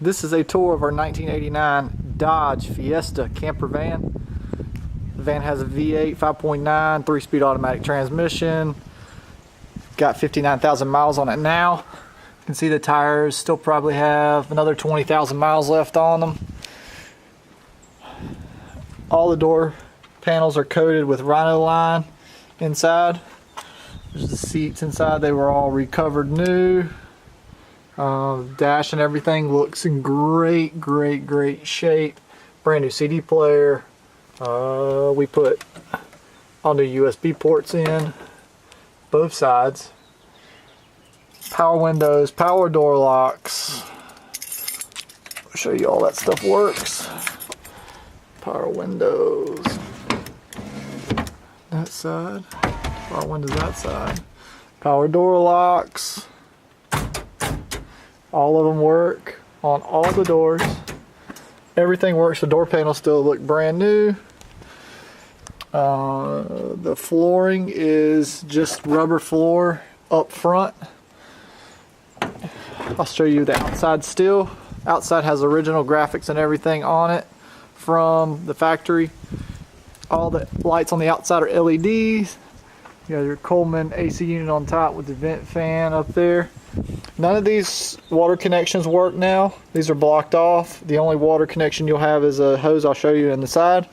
This is a tour of our 1989 Dodge Fiesta Camper van. The van has a V8 5.9 3-speed automatic transmission. Got 59,000 miles on it now. You can see the tires still probably have another 20,000 miles left on them. All the door panels are coated with Rhino line inside. There's the seats inside. They were all recovered new. Dash and everything looks in great shape. Brand new CD player. We put all new USB ports in both sides. Power windows, power door locks. I'll show you all that stuff works. Power windows that side. Power windows that side. Power door locks. All of them work on all the doors. Everything works. The door panels still look brand new. The flooring is just rubber floor up front. I'll show you the outside still. Outside has original graphics and everything on it from the factory. All the lights on the outside are LEDs. You got your Coleman AC unit on top with the vent fan up there. None of these water connections work now. These are blocked off. The only water connection you'll have is a hose I'll show you in the side.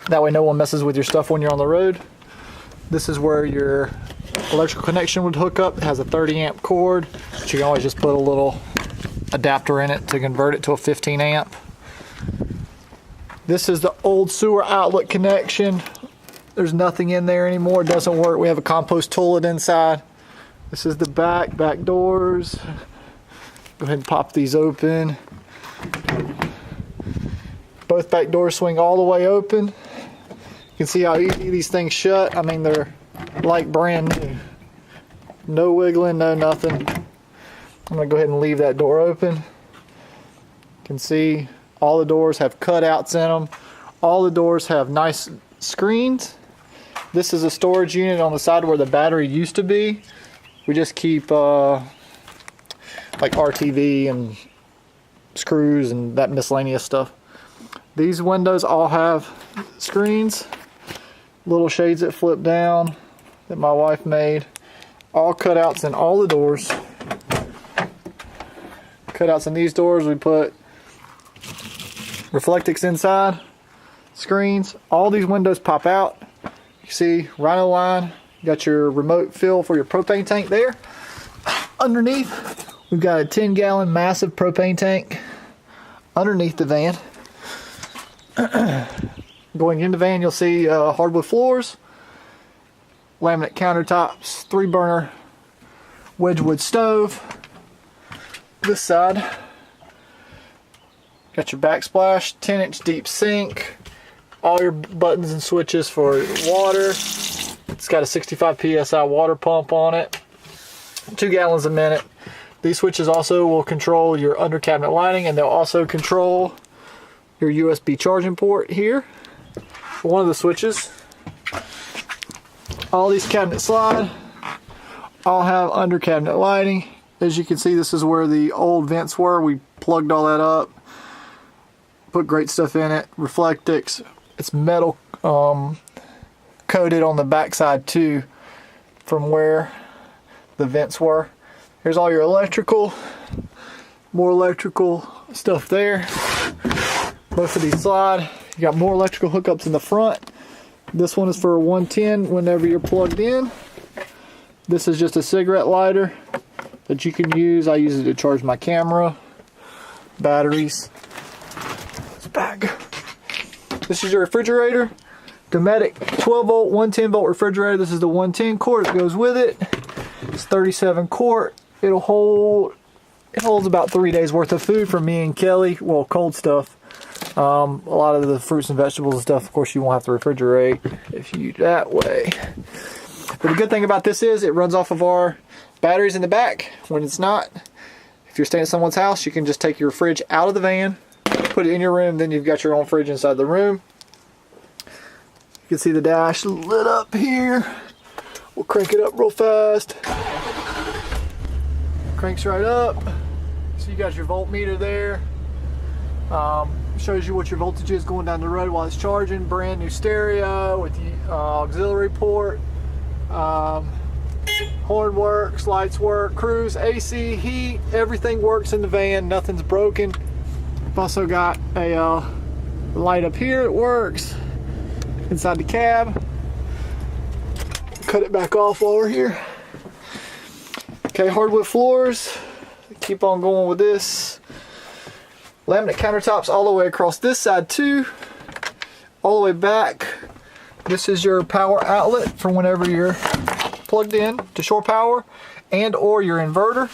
That way no one messes with your stuff when you're on the road. This is where your electrical connection would hook up. It has a 30 amp cord, but you can always just put a little adapter in it to convert it to a 15 amp. This is the old sewer outlet connection. There's nothing in there anymore. It doesn't work. We have a compost toilet inside. This is the back doors. Go ahead and pop these open. Both back doors swing all the way open. You can see how easy these things shut. I mean, they're like brand new. No wiggling, no nothing. I'm gonna go ahead and leave that door open. You can see all the doors have cutouts in them. All the doors have nice screens. This is a storage unit on the side where the battery used to be. We just keep like RTV and screws and that miscellaneous stuff. These windows all have screens, little shades that flip down that my wife made. All cutouts in all the doors. Cutouts in these doors, we put Reflectix inside, screens. All these windows pop out. You see Rhino line. You got your remote fill for your propane tank there. Underneath, we've got a 10-gallon massive propane tank underneath the van. Going in the van, you'll see hardwood floors, laminate countertops, 3-burner Wedgwood stove. This side, got your backsplash, 10-inch deep sink, all your buttons and switches for water. It's got a 65 psi water pump on it, 2 gallons a minute. These switches also will control your under cabinet lighting, and they'll also control your USB charging port here. One of the switches. All these cabinets slide. All have under cabinet lighting. As you can see, this is where the old vents were. We plugged all that up. Put great stuff in it. Reflectix. It's metal coated on the backside too, from where the vents were. Here's all your electrical. More electrical stuff there. Both of these slide. You got more electrical hookups in the front. This one is for 110 whenever you're plugged in. This is just a cigarette lighter that you can use. I use it to charge my camera, batteries. It's back. This is your refrigerator. Dometic 12 volt, 110 volt refrigerator. This is the 110 quart that goes with it. It's 37 quart. It holds about 3 days worth of food for me and Kelly. Well, cold stuff. A lot of the fruits and vegetables and stuff, of course, you won't have to refrigerate if you do that way. But the good thing about this is it runs off of our batteries in the back. When it's not, if you're staying at someone's house, you can just take your fridge out of the van, put it in your room, then you've got your own fridge inside the room. You can see the dash lit up here. We'll crank it up real fast. Cranks right up. So you got your voltmeter there. Shows you what your voltage is going down the road while it's charging. Brand new stereo with the auxiliary port. Horn works, lights work, cruise, AC, heat, everything works in the van. Nothing's broken. I've also got a light up here. It works inside the cab. Cut it back off while we're here. Okay, hardwood floors. Keep on going with this. Laminate countertops all the way across this side too. All the way back. This is your power outlet for whenever you're plugged in to shore power and or your inverter.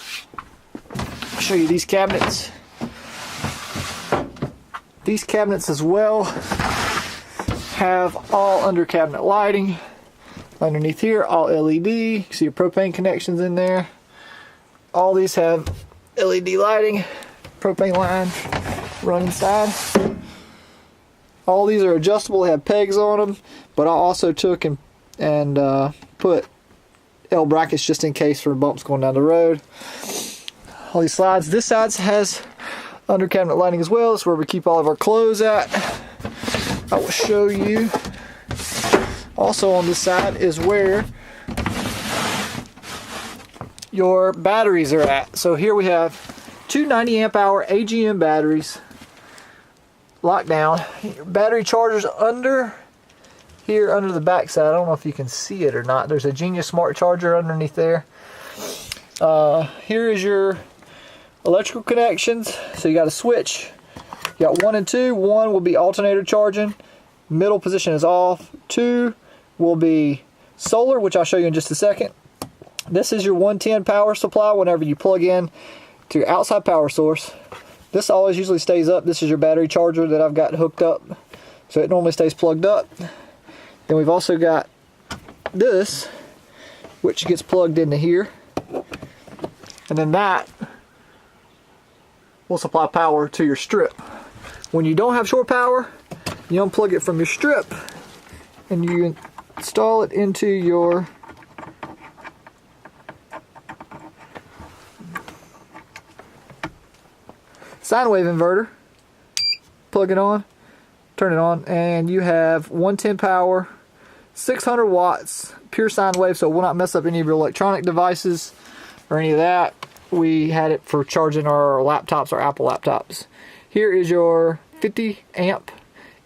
I'll show you these cabinets. These cabinets as well have all under cabinet lighting. Underneath here, all LED. You see your propane connections in there. All these have LED lighting, propane line run inside. All these are adjustable, they have pegs on them, but I also took and put L brackets just in case for bumps going down the road. All these slides. This side has under cabinet lighting as well. It's where we keep all of our clothes at. I will show you. Also on this side is where your batteries are at. So here we have two 90 amp hour AGM batteries locked down. Battery chargers under here under the back side. I don't know if you can see it or not. There's a Genius Smart Charger underneath there. Here is your electrical connections. So you got a switch. You got 1 and 2. 1 will be alternator charging. Middle position is off. 2 will be solar, which I'll show you in just a second. This is your 110 power supply whenever you plug in to your outside power source. This always usually stays up. This is your battery charger that I've got hooked up. So it normally stays plugged up. Then we've also got this, which gets plugged into here. And then that will supply power to your strip. When you don't have shore power, you unplug it from your strip and you install it into your sine wave inverter. Plug it on, turn it on, and you have 110 power, 600 watts, pure sine wave, so it will not mess up any of your electronic devices or any of that. We had it for charging our laptops, our Apple laptops. Here is your 50 amp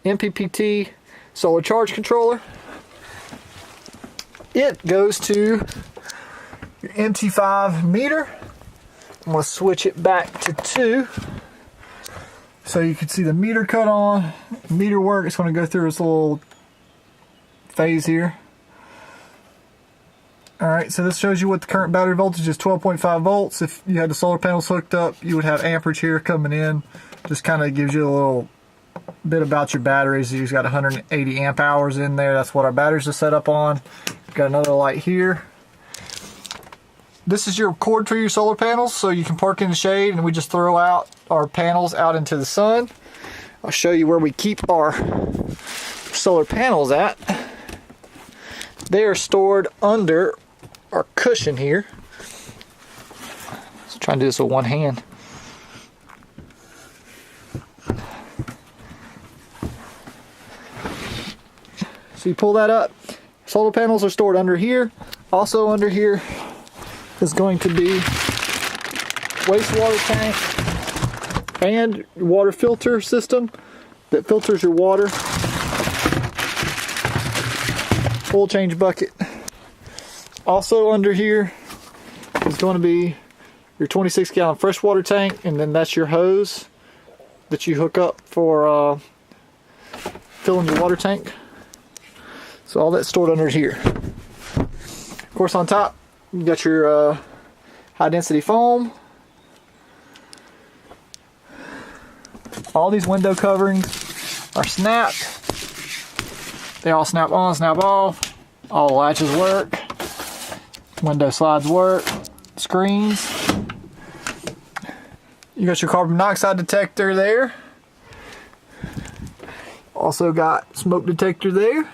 MPPT solar charge controller. It goes to your MT5 meter. I'm going to switch it back to 2 so you can see the meter cut on. Meter work, it's going to go through its little phase here. Alright, so this shows you what the current battery voltage is, 12.5 volts. If you had the solar panels hooked up, you would have amperage here coming in. Just kind of gives you a little bit about your batteries. You've got 180 amp hours in there. That's what our batteries are set up on. Got another light here. This is your cord for your solar panels, so you can park in the shade and we just throw out our panels out into the sun. I'll show you where we keep our solar panels at. They are stored under our cushion here. So try and do this with one hand. So you pull that up. Solar panels are stored under here. Also under here is going to be wastewater tank and water filter system that filters your water. Oil change bucket. Also under here is going to be your 26-gallon freshwater tank, and then that's your hose that you hook up for filling your water tank. So all that's stored under here. Of course, on top you got your high density foam. All these window coverings are snapped. They all snap on, snap off. All the latches work. Window slides work. Screens. You got your carbon monoxide detector there. Also got smoke detector there.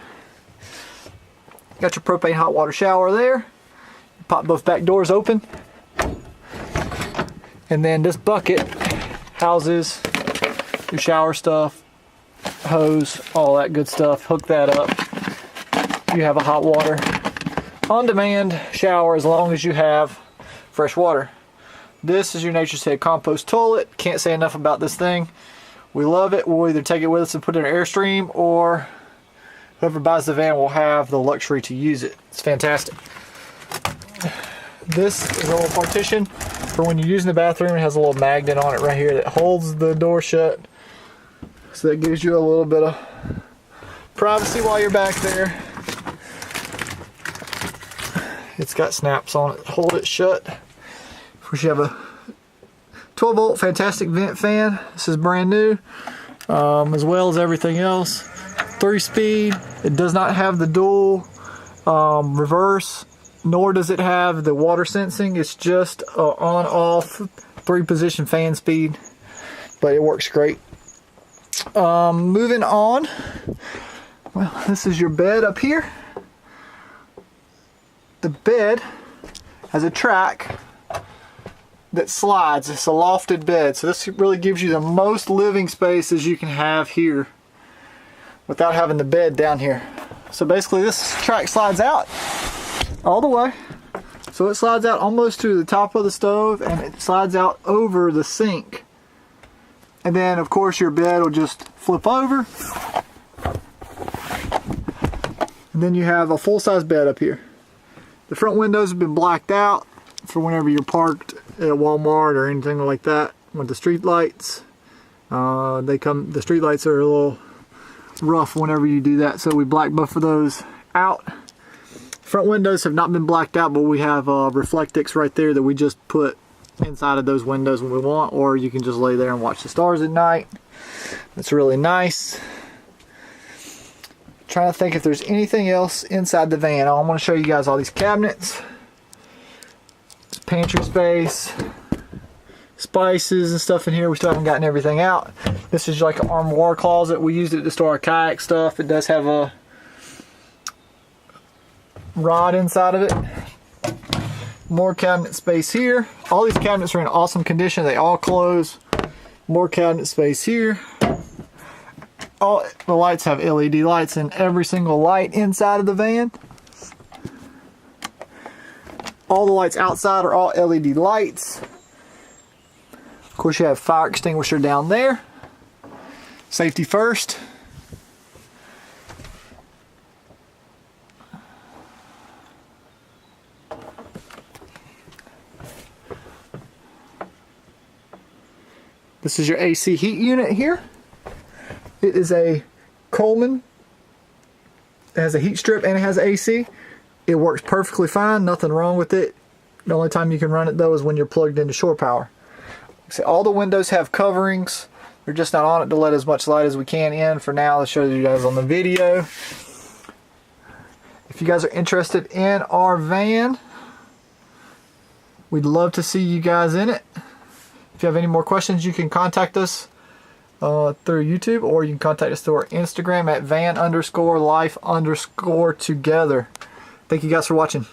Got your propane hot water shower there. Pop both back doors open. And then this bucket houses your shower stuff, hose, all that good stuff. Hook that up. You have a hot water on demand shower as long as you have fresh water. This is your Nature's Head compost toilet. Can't say enough about this thing. We love it. We'll either take it with us and put it in an Airstream, or whoever buys the van will have the luxury to use it. It's fantastic. This is a little partition for when you're using the bathroom. It has a little magnet on it right here that holds the door shut. So that gives you a little bit of privacy while you're back there. It's got snaps on it, hold it shut. Of course, you have a 12 volt fantastic vent fan. This is brand new, as well as everything else. 3-speed. It does not have the dual reverse, nor does it have the water sensing. It's just on off 3-position fan speed, but it works great. Moving on, well, this is your bed up here. The bed has a track that slides. It's a lofted bed, so this really gives you the most living space as you can have here without having the bed down here. So basically this track slides out all the way. So it slides out almost to the top of the stove, and it slides out over the sink. And then of course your bed will just flip over. And then you have a full-size bed up here. The front windows have been blacked out for whenever you're parked at Walmart or anything like that with the street lights. The street lights are a little rough whenever you do that, so we black buffer those out. Front windows have not been blacked out, but we have Reflectix right there that we just put inside of those windows when we want, or you can just lay there and watch the stars at night. That's really nice. Trying to think if there's anything else inside the van. I want to show you guys all these cabinets. It's pantry space, spices and stuff in here. We still haven't gotten everything out. This is like an armoire closet. We used it to store our kayak stuff. It does have a rod inside of it. More cabinet space here. All these cabinets are in awesome condition. They all close. More cabinet space here. All the lights have LED lights in every single light inside of the van. All the lights outside are all LED lights. Of course, you have fire extinguisher down there. Safety first. This is your AC heat unit here. It is a Coleman. It has a heat strip and it has AC. It works perfectly fine, nothing wrong with it. The only time you can run it though is when you're plugged into shore power. See, all the windows have coverings. We're just not on it to let as much light as we can in for now. I'll show you guys on the video. If you guys are interested in our van, we'd love to see you guys in it. If you have any more questions, you can contact us through YouTube, or you can contact us through our Instagram at van_life_together. Thank you guys for watching.